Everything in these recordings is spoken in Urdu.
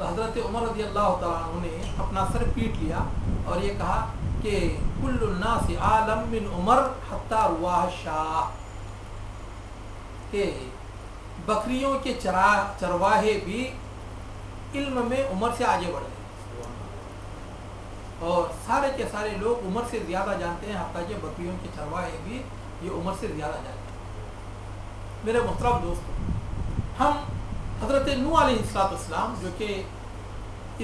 تو حضرت عمر رضی اللہ تعالیٰ عنہ نے اپنا سر پیٹ لیا اور یہ کہا کہ کل الناس عالم من عمر حتی رواہ شاہ، کہ بکریوں کے چرواہے بھی علم میں عمر سے آگے بڑھ گئے، اور سارے کے سارے لوگ عمر سے زیادہ جانتے ہیں، حتیٰ کہ بکریوں کے چرواہے بھی یہ عمر سے زیادہ جانتے ہیں۔ میرے محترم دوستو، ہم حضرت نوح علیہ السلام جو کہ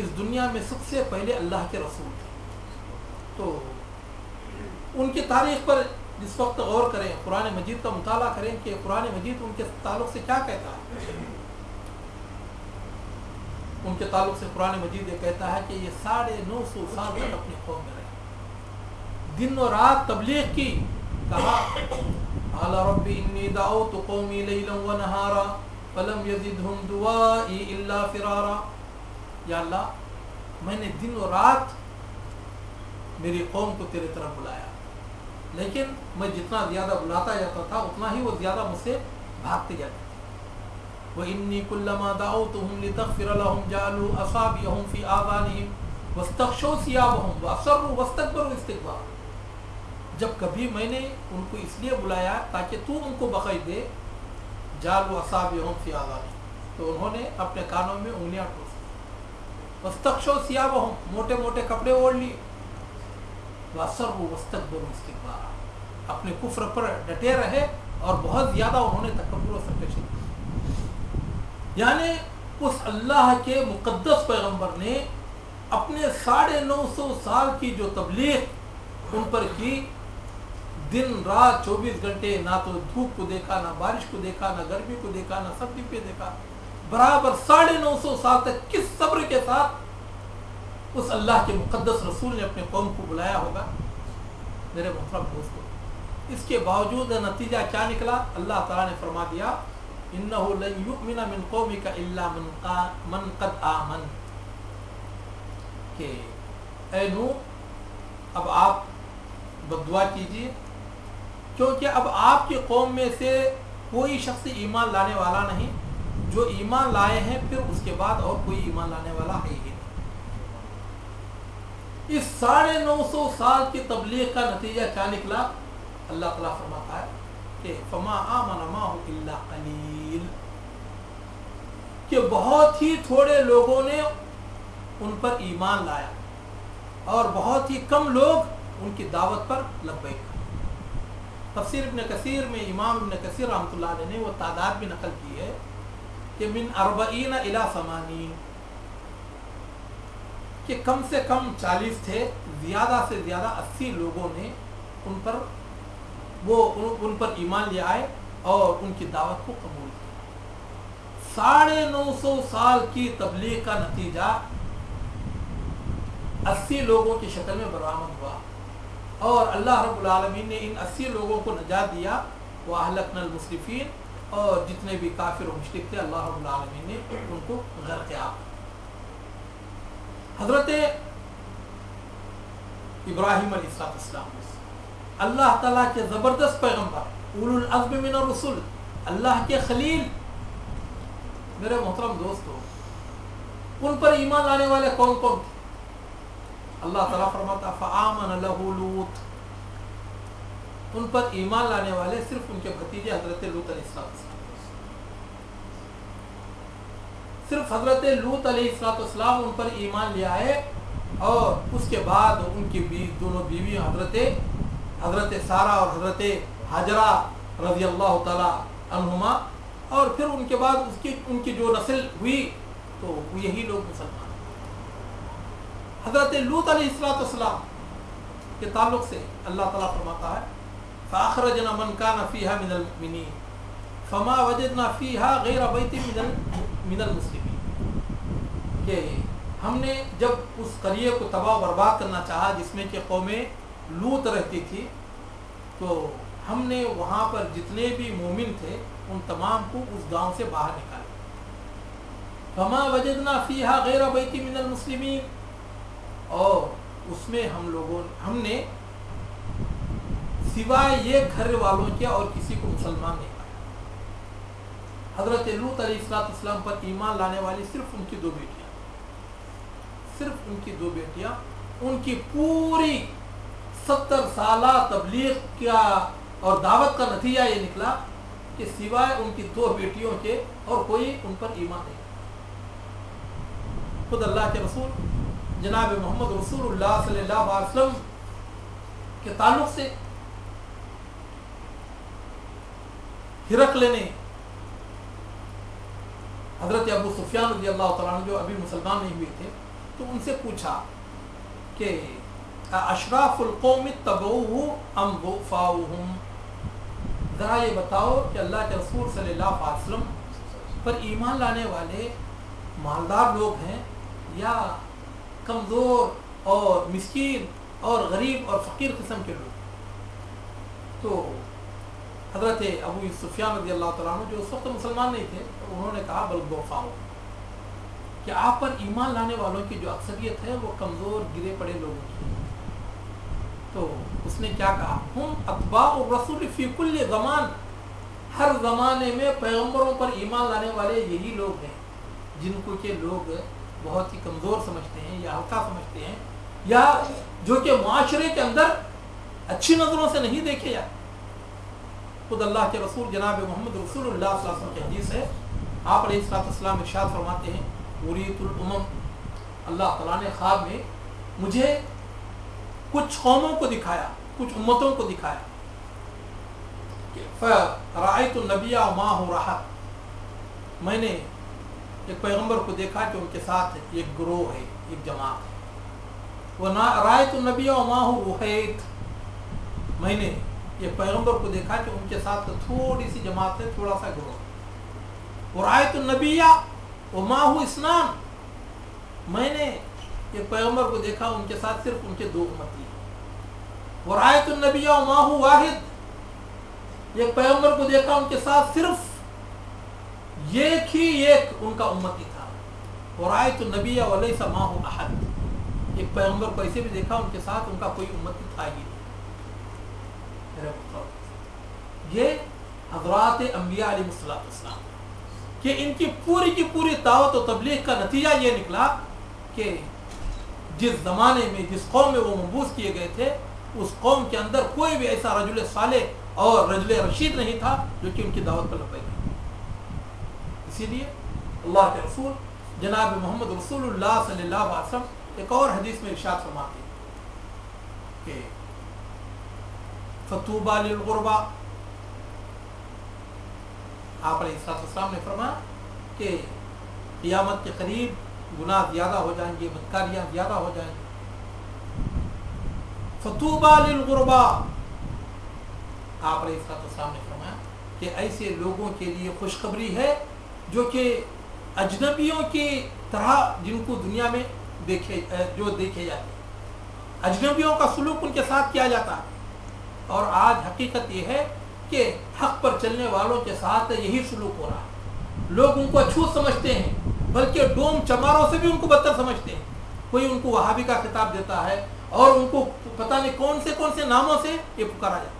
اس دنیا میں سب سے پہلے اللہ کے رسول تھے، تو ان کی تاریخ پر جس وقت غور کریں، قرآن مجید کا مطالعہ کریں کہ قرآن مجید ان کے تعلق سے کیا کہتا ہے۔ ان کے تعلق سے قرآن مجید یہ کہتا ہے کہ یہ 950 سال تک اپنی قوم میں رہے، دن و رات تبلیغ کی، کہا قال رب انی دعوت قومی لیلا و نہارا فلم یزدہم دعائی الا فرارا، یا اللہ میں نے دن و رات میری قوم کو تیرے طرف بلایا، لیکن میں جتنا زیادہ بلاتا جاتا تھا اتنا ہی وہ زیادہ مجھ سے بھاگتے جاتے تھے۔ وَإِنِّي كُلَّمَا دَعَوْتُهُمْ لِتَغْفِرَ لَهُمْ جَعَلُوا أَصَابِعَهُمْ فِي آذَانِهِمْ وَاسْتَغْشَوْا ثِيَابَهُمْ وَأَصَرُّوا وَاسْتَكْبَرُوا اسْتِكْبَارًا، جب کبھی میں نے ان کو اس لیے بلایا تاکہ تو ان کو بخش دے، جَعَلُوا أَصَابِعَهُمْ فِي آذَانِهِمْ، تو انہوں نے اپنے کانوں میں انگلیاں ٹھوس دی، وَاسْتَغْشَوْا ثِيَابَهُمْ، موٹے موٹے کپڑے اوڑھ لیے، وَأَصَرُّوا وَاسْتَكْبَرُوا اسْتِكْبَارًا، اپنے کفر پر ڈٹے رہے اور بہت زیادہ انہوں نے تکبر و سرکشی کی۔ یعنی اس اللہ کے مقدس پیغمبر نے اپنے 950 سال کی جو تبلیغ ان پر کی، دن رات 24 گھنٹے، نہ تو دھوپ کو دیکھا، نہ بارش کو دیکھا، نہ گرمی کو دیکھا، نہ سردی پہ دیکھا، برابر 950 سال تک کس صبر کے ساتھ اس اللہ کے مقدس رسول نے اپنے قوم کو بلایا ہوگا۔ میرے محترم دوستو، اس کے باوجود نتیجہ کیا نکلا؟ اللہ تعالیٰ نے فرما دیا انہو لن یؤمن من قومک الا من قد آمن، کہ اے نوح اب آپ بددعا کیجیے، کیونکہ اب آپ کی قوم میں سے کوئی شخص ایمان لانے والا نہیں، جو ایمان لائے ہیں پھر اس کے بعد اور کوئی ایمان لانے والا ہے ہی نہیں۔ اس 950 سال کی تبلیغ کا نتیجہ کیا نکلا؟ اللہ تعالیٰ فرماتا ہے کہ فما آمن معه الا قلیل، کہ بہت ہی تھوڑے لوگوں نے ان پر ایمان لایا اور بہت ہی کم لوگ ان کی دعوت پر لبیک۔ تفسیر ابن کثیر میں امام ابن کثیر رحمۃ اللہ علیہ نے وہ تعداد بھی نقل کی ہے کہ من 40 الی 80، کہ کم سے کم 40 تھے، زیادہ سے زیادہ 80 لوگوں نے ان پر ایمان لے آئے اور ان کی دعوت کو قبول کیا۔ 950 سال کی تبلیغ کا نتیجہ 80 لوگوں کی شکل میں برآمد ہوا، اور اللہ رب العالمین نے ان 80 لوگوں کو نجات دیا، وَأَهْلَكْنَا الْمُسْرِفِينَ، اور جتنے بھی کافر و مشرک تھے اللہ رب العالمین نے ان کو غرق کیا۔ حضرت ابراہیم علیہ السلام اللہ تعالیٰ کے زبردست پیغمبر، اولو العزم من الرسل، اللہ کے خلیل، میرے محترم دوستو، ان پر ایمان لانے والے کون کون تھے؟ اللہ تعالیٰ فرماتا فآمن لہ لوط، ان پر ایمان لانے والے صرف ان کے بھتیجے حضرت لوط علیہ السلام، صرف حضرت لوط علیہ السلام ان پر ایمان لے آئے، اور اس کے بعد ان کی دونوں بیوی حضرت سارہ اور حضرت حاجرہ رضی اللہ تعالی عنہما، اور پھر ان کے بعد ان کی جو نسل ہوئی تو یہی لوگ مسلمان۔ حضرت لوط علیہ السلام کے تعلق سے اللہ تعالیٰ فرماتا ہے فَأَخْرَجْنَا مَنْ كَانَ فِيهَا مِنَ الْمُؤْمِنِينَ فَمَا وَجَدْنَا فِيهَا غَيْرَ بَيْتٍ مِنَ الْمُسْلِمِينَ، کہ ہم نے جب اس قریے کو تباہ و برباد کرنا چاہا جس میں کہ قوم لوط رہتی تھی، تو ہم نے وہاں پر جتنے بھی مومن تھے ان تمام کو اس گاؤں سے باہر نکالا۔ فما وجدنا فیہا غیر بیت من المسلمین، اور اس میں ہم نے سوائے یہ گھر والوں کے اور کسی کو مسلمان نہیں پایا۔ حضرت لوط علیہ السلام پر ایمان لانے والی صرف ان کی 2 بیٹیاں، صرف ان کی 2 بیٹیاں، ان کی پوری 70 سالہ تبلیغ کا اور دعوت کا نتیجہ یہ نکلا کہ سوائے ان کی 2 بیٹیوں کے اور کوئی ان پر ایمان نہیں۔ خود اللہ کے رسول جناب محمد رسول اللہ صلی اللہ علیہ وسلم کے تعلق سے ہرقل نے حضرت ابو سفیان رضی اللہ تعالیٰ عنہ جو ابھی مسلمان نہیں ہوئے تھے تو ان سے پوچھا کہ اشراف القوم تبعوہ ام ضعفاؤہم، ذرا یہ بتاؤ کہ اللہ کے رسول صلی اللہ علیہ وسلم پر ایمان لانے والے مالدار لوگ ہیں یا کمزور اور مسکین اور غریب اور فقیر قسم کے لوگ؟ تو حضرت ابو سفیان رضی اللہ تعالیٰ عنہ جو اس وقت مسلمان نہیں تھے انہوں نے کہا بل ضعفاؤ، کہ آپ پر ایمان لانے والوں کی جو اکثریت ہے وہ کمزور گرے پڑے لوگوں کی۔ تو اس نے کیا کہا؟ ہم اتباع الرسول فی کل زمان، ہر زمانے میں پیغمبروں پر ایمان لانے والے یہی لوگ ہیں جن کو کہ لوگ بہت ہی کمزور سمجھتے ہیں یا ہلکا سمجھتے ہیں، یا جو کہ معاشرے کے اندر اچھی نظروں سے نہیں دیکھے جاتے۔ خود اللہ کے رسول جناب محمد رسول اللہ صلی اللہ علیہ وسلم کی حدیث ہے، آپ علیہ السلام ارشاد فرماتے ہیں اریت الامم، اللہ تعالیٰ نے خواب میں مجھے کچھ قوموں کو دکھایا، کچھ امتوں کو دکھایا، فرأیت النبی ومعہ رہط، میں نے ایک پیغمبر کو دیکھا کہ ان کے ساتھ ایک گروہ ہے، ایک جماعت ہے، ورأیت النبی ومعہ رہیت، میں نے ایک پیغمبر کو دیکھا کہ ان کے ساتھ تھوڑی سی جماعت ہے، تھوڑا سا گروہ، ورأیت النبی ومعہ اثنان، میں نے ایک پیغمبر کو دیکھا ان کے ساتھ صرف ان کے 2 امتی ہیں، ورأیت النبی ومعہ واحد، ایک پیغمبر کو دیکھا ان کے ساتھ صرف ایک ان کا امتی تھا، ورأیت النبی ولیس معہ احد، ایک پیغمبر کو ایسے بھی دیکھا ان کے ساتھ ان کا کوئی امتی تھا ہی نہیں۔ یہ حضرات انبیاء علیہ السلام کہ ان کی پوری دعوت و تبلیغ کا نتیجہ یہ نکلا کہ جس زمانے میں جس قوم میں وہ مبعوث کیے گئے تھے اس قوم کے اندر کوئی بھی ایسا رجل صالح اور رجل رشید نہیں تھا جو کہ ان کی دعوت پر لبیک تھا۔ اسی لیے اللہ کے رسول جناب محمد رسول اللہ صلی اللہ علیہ وسلم ایک اور حدیث میں ارشاد فرماتے ہیں کہ فطوبى للغرباء، آپ علیہ السلام نے فرمایا کہ قیامت کے قریب گناہ زیادہ ہو جائیں گے، بدکاریاں زیادہ ہو جائیں گی، فطوبى للغرباء، آپ علیہ السلام نے فرمایا کہ ایسے لوگوں کے لیے خوشخبری ہے جو کہ اجنبیوں کی طرح جن کو دنیا میں دیکھے جاتے ہیں، اجنبیوں کا سلوک ان کے ساتھ کیا جاتا ہے، اور آج حقیقت یہ ہے کہ حق پر چلنے والوں کے ساتھ یہی سلوک ہو رہا ہے، لوگ ان کو اچھوت سمجھتے ہیں بلکہ ڈوم چماروں سے بھی ان کو بدتر سمجھتے ہیں، کوئی ان کو وہابی کا خطاب دیتا ہے اور ان کو پتہ نہیں کون سے ناموں سے یہ پکارا جاتا ہے۔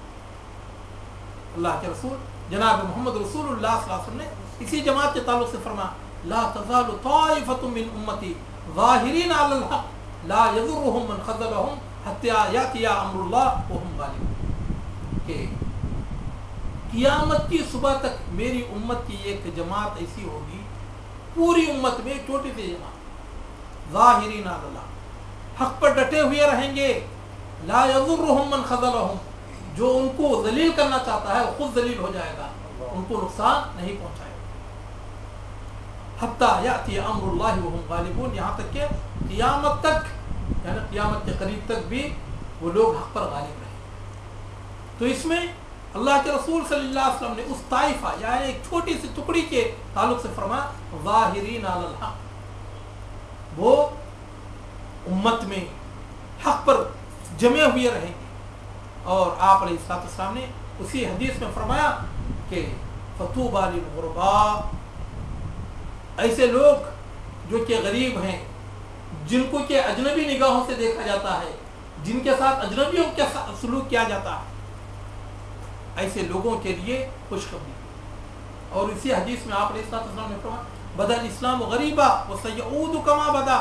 اللہ کے رسول جناب محمد رسول اللہ صلی اللہ علیہ وسلم نے اسی جماعت کے تعلق سے فرمایا لا تزال طائفۃ من امتی ظاہرین علی الحق لا یضرهم من خذلهم حتی یاتی امر اللہ وهم غالبون، کہ قیامت کی صبح تک میری امت کی ایک جماعت ایسی ہوگی، پوری امت میں ایک چھوٹی سی جماعت ظاہرین علی الحق، حق پر ڈٹے ہوئے رہیں گے، لا یضرهم من خذلهم، جو ان کو ذلیل کرنا چاہتا ہے وہ خود ذلیل ہو جائے گا، ان کو نقصان نہیں پہنچائے گا، حتی یاتی امر اللہ وهم غالبون، یہاں تک کہ قیامت تک یعنی قیامت کے قریب تک بھی وہ لوگ حق پر غالب رہیں۔ تو اس میں اللہ کے رسول صلی اللہ علیہ وسلم نے اس طائفہ یعنی ایک چھوٹی سی ٹکڑی کے تعلق سے فرمایا ظاہرین علی الحق، وہ امت میں حق پر جمے ہوئے رہیں گے، اور آپ علیہ السلام نے اسی حدیث میں فرمایا کہ فطوبى للغرباء، ایسے لوگ جو کہ غریب ہیں، جن کو کہ اجنبی نگاہوں سے دیکھا جاتا ہے، جن کے ساتھ اجنبیوں کے سلوک کیا جاتا ہے، ایسے لوگوں کے لیے خوشخبری۔ اور اسی حدیث میں آپ علیہ السلام نے فرمایا بدأ الاسلام غریبا وسیعود کما بدا،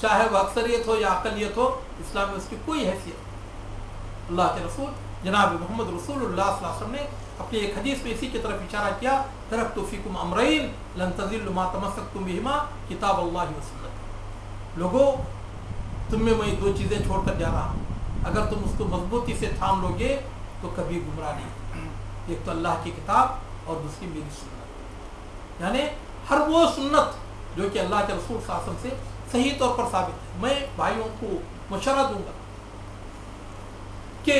چاہے وہ اکثریت ہو یا اقلیت ہو، اسلام میں اس کی کوئی حیثیت نہیں۔ اللہ کے رسول جناب محمد رسول اللہ صلی اللہ علیہ وسلم نے اپنی ایک حدیث میں اسی کی طرف اشارہ کیا، ترکت فیکم امرین لن تضلوا ما تمسکتم بہما کتاب اللہ و سنت۔ لوگوں، تم میں 2 چیزیں چھوڑ کر جا رہا ہوں، اگر تم اس کو مضبوطی سے تھام لو گے تو کبھی گمراہ نہیں۔ ایک تو اللہ کی کتاب اور دوسری میری سنت، یعنی ہر وہ سنت جو کہ اللہ کے رسول صلی اللہ علیہ وسلم سے صحیح طور پر ثابت ہے۔ میں بھائیوں کو مشورہ دوں گا کہ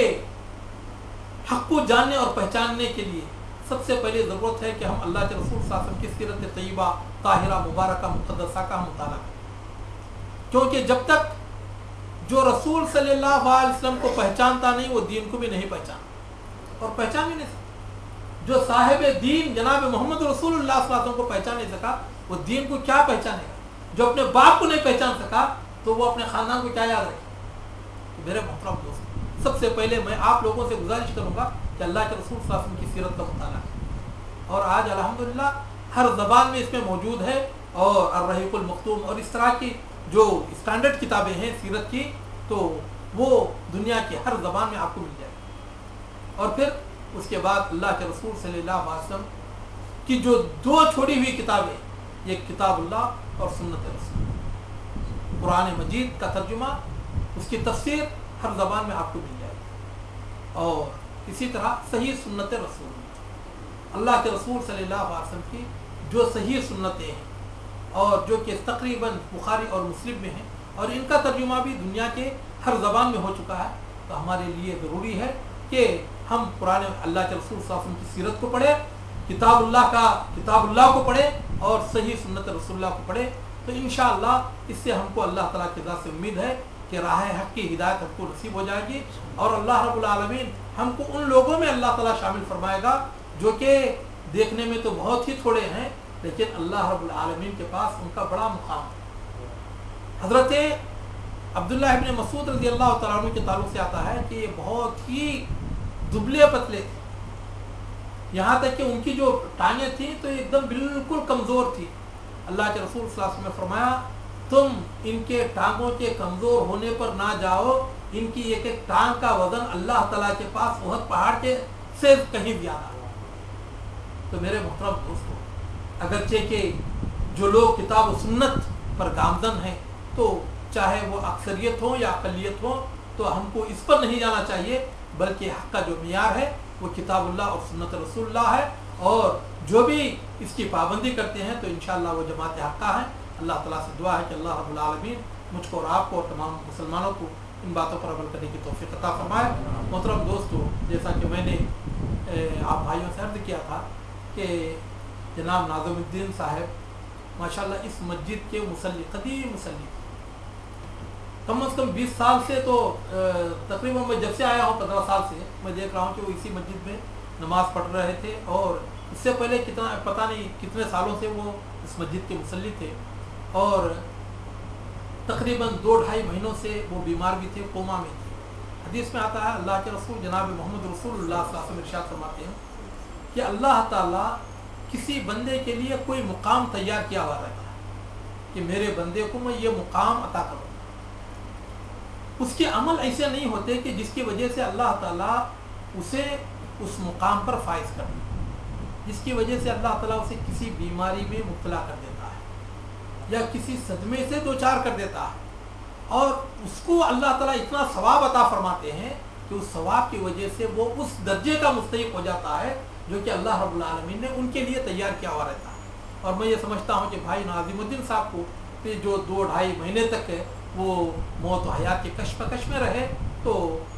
حق کو جاننے اور پہچاننے کے لیے سب سے پہلے ضرورت ہے کہ ہم اللہ کے رسول صلی اللہ علیہ وسلم کی سیرت طیبہ طاہرہ مبارکہ مقدسہ کا مطالعہ کریں، کیونکہ جب تک جو رسول صلی اللہ علیہ وسلم کو پہچانتا نہیں وہ دین کو بھی نہیں پہچانتا، اور پہچان بھی نہیں سکتا۔ جو صاحب دین جناب محمد رسول اللہ صلی اللہ علیہ وسلم کو پہچان نہیں سکا وہ دین کو کیا پہچانے گا؟ جو اپنے باپ کو نہیں پہچان سکا تو وہ اپنے خاندان کو کیا یاد رکھے؟ تو میرے محترم دوست، سب سے پہلے میں آپ لوگوں سے گزارش کروں گا کہ اللہ کے رسول صلی اللہ علیہ وسلم کی سیرت کا مطالعہ کریں، اور آج الحمدللہ ہر زبان میں اس میں موجود ہے، اور الرحیق المختوم اور اس طرح کی جو اسٹینڈرڈ کتابیں ہیں سیرت کی تو وہ دنیا کی ہر زبان میں آپ کو مل جائے گی۔ اور پھر اس کے بعد اللہ کے رسول صلی اللہ علیہ وسلم کی جو 2 چھوڑی ہوئی کتابیں، ایک کتاب اللہ اور سنت رسول، قرآن مجید کا ترجمہ، اس کی تفسیر ہر زبان میں آپ کو مل جائے گی، اور اسی طرح صحیح سنت رسول اللہ کے رسول صلی اللہ علیہ وسلم کی جو صحیح سنتیں ہیں اور جو کہ تقریباً بخاری اور مسلم میں ہیں، اور ان کا ترجمہ بھی دنیا کے ہر زبان میں ہو چکا ہے، تو ہمارے لیے ضروری ہے کہ ہم قرآن اللہ کے رسول صلی اللہ علیہ وسلم کی سیرت کو پڑھیں، کتاب اللہ کو پڑھیں اور صحیح سنت رسول اللہ کو پڑھیں، تو انشاءاللہ اس سے ہم کو اللہ تعالیٰ کی ذات سے امید ہے کہ راہ حق کی ہدایت ہم کو نصیب ہو جائے گی، اور اللہ رب العالمین ہم کو ان لوگوں میں اللہ تعالیٰ شامل فرمائے گا جو کہ دیکھنے میں تو بہت ہی تھوڑے ہیں لیکن اللہ رب العالمین کے پاس ان کا بڑا مقام ہے۔ حضرت عبداللہ ابن مسعود رضی اللہ تعالیٰ عنہ کے تعلق سے آتا ہے کہ یہ بہت ہی دبلے پتلے تھے، یہاں تک کہ ان کی جو ٹانگیں تھیں تو ایک دم بالکل کمزور تھی۔ اللہ کے رسول صلی اللہ علیہ وسلم نے فرمایا تم ان کے ٹانگوں کے کمزور ہونے پر نہ جاؤ، ان کی ایک ایک ٹانگ کا وزن اللہ تعالیٰ کے پاس احد پہاڑ کے سے کہیں زیادہ۔ تو میرے محترم دوستو، اگرچہ کہ جو لوگ کتاب و سنت پر گامزن ہیں تو چاہے وہ اکثریت ہو یا اقلیت ہو تو ہم کو اس پر نہیں جانا چاہیے، بلکہ حق کا جو معیار ہے وہ کتاب اللہ اور سنت رسول اللہ ہے، اور جو بھی اس کی پابندی کرتے ہیں تو انشاءاللہ وہ جماعت حقہ ہیں۔ اللہ تعالیٰ سے دعا ہے کہ اللہ رب العالمین مجھ کو اور آپ کو اور تمام مسلمانوں کو ان باتوں پر عمل کرنے کی توفیق عطا فرمائے۔ محترم دوستو، جیسا کہ میں نے آپ بھائیوں سے عرض کیا تھا کہ جناب ناظم الدین صاحب ماشاءاللہ اس مسجد کے مصلی، قدیم مصلی، کم از کم 20 سال سے، تو تقریباً میں جب سے آیا ہوں 15 سال سے میں دیکھ رہا ہوں کہ وہ اسی مسجد میں نماز پڑھ رہے تھے، اور اس سے پہلے پتہ نہیں کتنے سالوں سے وہ اس مسجد کے مصلی تھے، اور تقریباً 2-2.5 مہینوں سے وہ بیمار بھی تھے، کوما میں تھے۔ حدیث میں آتا ہے اللہ کے رسول جناب محمد رسول اللہ صلی اللہ علیہ وسلم ارشاد فرماتے ہیں کہ اللہ تعالیٰ کسی بندے کے لیے کوئی مقام تیار کیا ہوا رہتا ہے کہ میرے بندے کو میں یہ مقام عطا کروں، اس کے عمل ایسے نہیں ہوتے کہ جس کی وجہ سے اللہ تعالیٰ اسے اس مقام پر فائز کر دے، جس کی وجہ سے اللہ تعالیٰ اسے کسی بیماری میں مبتلا کر دیتا ہے یا کسی صدمے سے دوچار کر دیتا ہے، اور اس کو اللہ تعالیٰ اتنا ثواب عطا فرماتے ہیں کہ اس ثواب کی وجہ سے وہ اس درجے کا مستحق ہو جاتا ہے جو کہ اللہ رب العالمین نے ان کے لیے تیار کیا ہوا رہتا ہے۔ اور میں یہ سمجھتا ہوں کہ بھائی ناظم الدین صاحب کو جو 2-2.5 مہینے تک وہ موت و حیات کے کشمکش میں رہے، تو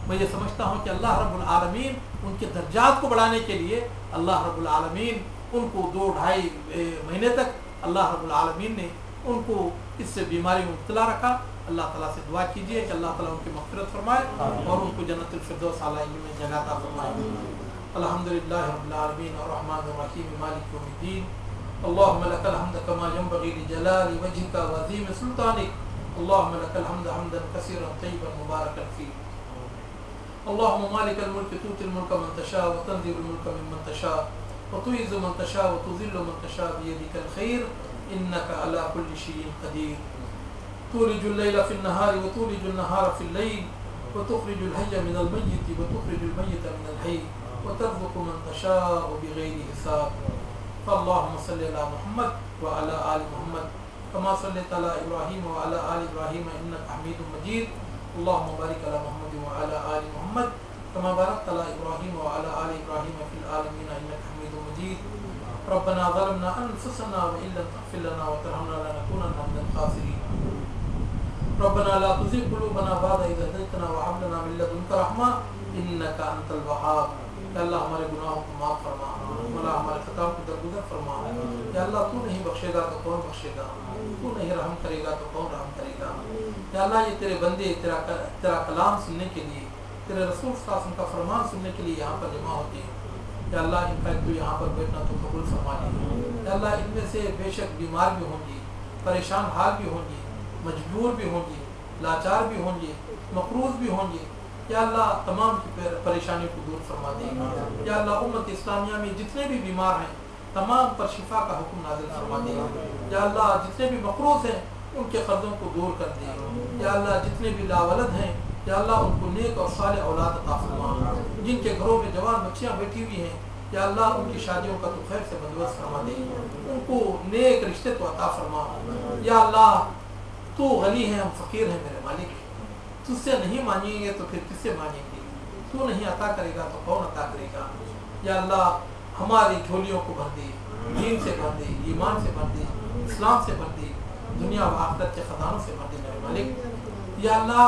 میں یہ سمجھتا ہوں کہ اللہ رب العالمین ان کے درجات کو بڑھانے کے لیے اللہ رب العالمین ان کو 2-2.5 مہینے تک اللہ رب العالمین نے ان کو اس سے بیماری میں مبتلا رکھا۔ اللہ تعالیٰ سے دعا کیجیے کہ اللہ تعالیٰ ان کی مغفرت فرمائے اور ان کو جنت الفردوس اعلیٰ میں جگہ عطا فرمائے۔ الحمدللہ رب العالمین الرحمن الرحیم مالک یوم الدین، اللهم لك الحمد كما ينبغي لجلال وجهك وعظيم سلطانك، اللهم لك الحمد حمدا كثيرا طيبا مباركا فيه، اللهم مالك الملك تؤتي الملك من تشاء وتنزع الملك ممن تشاء وتعز من تشاء وتذل من تشاء بيدك الخير انك على كل شيء قدير۔ تولج الليل في النهار وتولج النهار في الليل وتخرج الحي من الميت وتخرج الميت من الحي وترزق من تشاء بغير حساب. فاللهم صل على محمد وعلى آل محمد كما صليت على إبراهيم وعلى آل إبراهيم إنك حميد مجيد. اللهم بارك على محمد وعلى آل محمد كما باركت على إبراهيم وعلى آل إبراهيم في العالمين إنك حميد مجيد. ربنا ظلمنا أنفسنا وإن لم تغفر لنا وترحمنا لنكونن من الخاسرين. ربنا لا تزغ قلوبنا بعد إذ هديتنا وهب لنا من لدنك رحمة إنك أنت الوهاب. یا اللہ ہمارے گناہوں کو معاف فرما، مولا ہمارے خطاؤں کو درگزر فرما. یا اللہ تو نہیں بخشے گا تو کون بخشے گا، تو نہیں رحم کرے گا تو کون رحم کرے گا. یا اللہ یہ تیرے بندے تیرا کلام سننے کے لیے، تیرے رسول صلی اللہ علیہ وسلم کا فرمان سننے کے لیے یہاں پر جمع ہوتے ہیں. یا اللہ ان کا تو یہاں پر بیٹھنا تو قبول فرما لے. یا اللہ ان میں سے بے شک بیمار بھی ہوں گے، پریشان حال بھی ہوں گے، مجبور بھی ہوں گے، لاچار بھی ہوں گے، مقروض بھی ہوں گے. یا اللہ تمام کی پریشانی کو دور فرما دے. یا اللہ امت اسلامیہ میں جتنے بھی بیمار ہیں تمام پر شفا کا حکم نازل فرما دے. یا اللہ جتنے بھی مقروض ہیں ان کے قرضوں کو دور کر دے. یا اللہ جتنے بھی لاولد ہیں یا اللہ ان کو نیک اور صالح اولاد عطا فرما. جن کے گھروں میں جوان بچیاں بیٹھی ہوئی ہیں یا اللہ ان کی شادیوں کا تو خیر سے بندوبست فرما دے. ان کو نیک رشتے تو عطا فرما. یا اللہ تو غنی ہے، ہم فقیر ہیں میرے مالک. تجھ سے نہیں مانگیں گے تو پھر کس سے مانگیں گے؟ تو نہیں عطا کرے گا تو کون عطا کرے گا؟ یا اللہ ہماری جھولیوں کو بھر دے، دین سے بھر دے، ایمان سے بھر دے، اسلام سے بھر دے، دنیا و آخرت کے خزانوں سے بھر دے میرے مالک. یا اللہ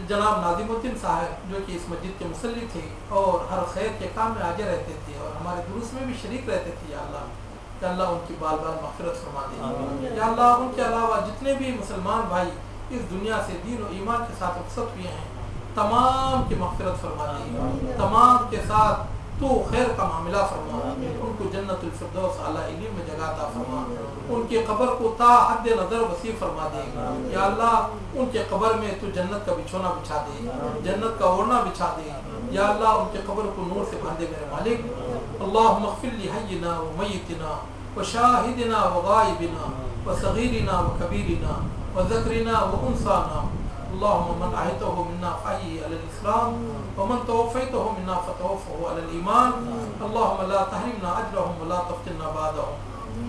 جناب ناظم الدین صاحب جو کہ اس مسجد کے مصلی تھے اور ہر خیر کے کام میں آگے رہتے تھے اور ہمارے دروس میں بھی شریک رہتے تھے. یا اللہ ان کی بال بال مغفرت فرما دے. یا اللہ ان کے علاوہ جتنے بھی مسلمان بھائی اس دنیا سے دین و ایمان کے ساتھ رخصت ہوئے ہیں تمام کی مغفرت فرما دے. تمام کے ساتھ تو خیر کا معاملہ فرما. ان کو جنت الفردوس اعلیٰ علم میں جگہ عطا فرما. ان کی قبر کو تا حد نظر وسیع فرما دے. یا اللہ ان کے قبر میں تو جنت کا بچھونا بچھا دے، جنت کا اوڑھنا بچھا دے. یا اللہ ان کے قبر کو نور سے بھر دے میرے مالک. اللہم اغفر لحینا و میتنا و شاہدنا و غائبنا و صغیرنا و کبیرنا وذكرنا وأنثانا. اللهم من أحيته منا فأحيه على الإسلام ومن توفيته منا فتوفه على الإيمان. اللهم لا تحرمنا أجرهم ولا تفتنا بعدهم.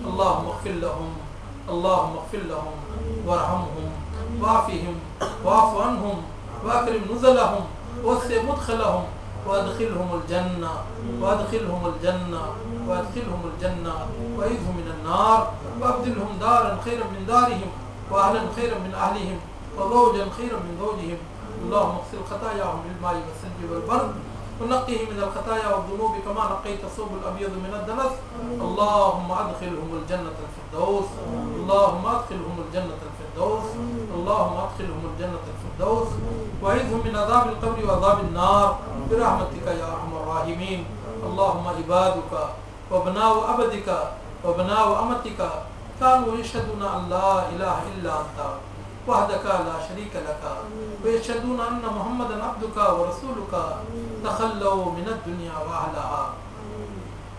اللهم اغفر لهم، اللهم اغفر لهم وارحمهم وعافهم واعف عنهم واكرم نزلهم ووسع مدخلهم وادخلهم الجنة وادخلهم الجنة وادخلهم الجنة وأعذهم من النار وأبدلهم دارا خيرا من دارهم وأهلا خيرا من أهلهم وزوجا خيرا من زوجهم. اللهم اغسل خطاياهم بالماء والثلج والبرد ونقهم من الخطايا والذنوب كما نقيت الثوب الأبيض من الدنس. اللهم أدخلهم الجنة الفردوس، اللهم أدخلهم الجنة الفردوس، اللهم أدخلهم الجنة الفردوس وأعذهم من عذاب القبر وعذاب النار برحمتك يا أرحم الراحمين. اللهم عبادك وابناء عبدك وابناء أمتك كانوا يشهدون أن لا إله إلا أنت وحدك لا شريك لك ويشهدون أن محمدا عبدك ورسولك تخلوا من الدنيا وأهلها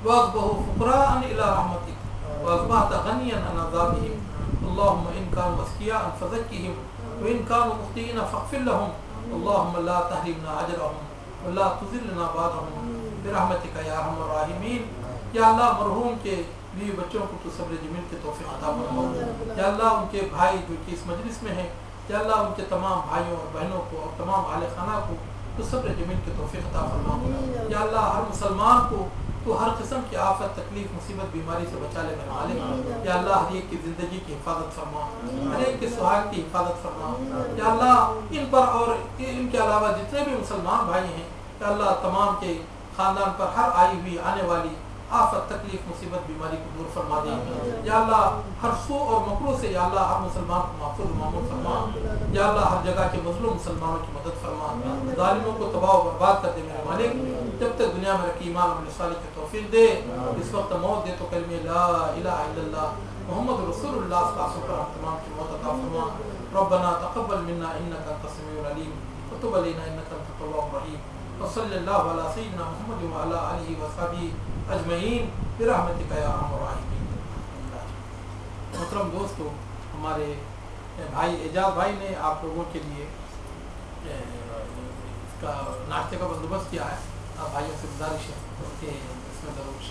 وأصبحوا فقراء إلى رحمتك وأصبحت غنيا عن عذابهم. اللهم إن كانوا أذكياء فزكهم وإن كانوا مخطئين فاغفر لهم. اللهم لا تحرمنا أجرهم ولا تذلنا بعدهم برحمتك يا أرحم الراحمين. یا اللہ مرحوم کے بیوی بچوں کو تو صبر جمیل کے توفیق عطا فرما. یا اللہ ان کے بھائی جو کہ اس مجلس میں ہیں یا اللہ ان کے تمام بھائیوں اور بہنوں کو اور تمام اہل خانہ کو تو صبر جمیل کے توفیق عطا فرما. یا اللہ ہر مسلمان کو تو ہر قسم کی آفت تکلیف مصیبت بیماری سے بچا لے میرے مالک. یا اللہ ہر ایک کی زندگی کی حفاظت فرما، ہر ایک کے سہاگ کی حفاظت فرما. یا اللہ ان پر اور ان کے علاوہ جتنے بھی مسلمان بھائی ہیں یا اللہ تمام کے خاندان پر ہر آئی ہوئی آنے والی آفت تکلیف مصیبت بیماری کو دور فرما دے. یا اللہ ہر سو اور مکروہ سے یا اللہ ہر مسلمان کو محفوظ و مامون فرما. یا اللہ ہر جگہ کے مظلوم مسلمانوں کی مدد فرما، ظالموں کو تباہ و برباد کر دے میرے مالک. جب تک دنیا میں رکھی ایمان عمل صالح کی توفیق دے. اس وقت موت دے تو کلمہ لا الہ الا اللہ محمد رسول اللہ صلی اللہ علیہ وسلم پر ہم تمام کی موت عطا فرما. ربنا تقبل منا انك انت السميع العليم وتب علينا انك انت التواب الرحيم. وصلی اللہ علی سیدنا محمد وعلی آلہ وصحبہ اجمعین برحمتک یا ارحم الراحمین. محترم دوستو، ہمارے بھائی اعجاز بھائی نے آپ لوگوں کے لیے اس کا ناشتے کا بندوبست کیا ہے. بھائیوں سے گزارش ہے کہ اس میں ضرور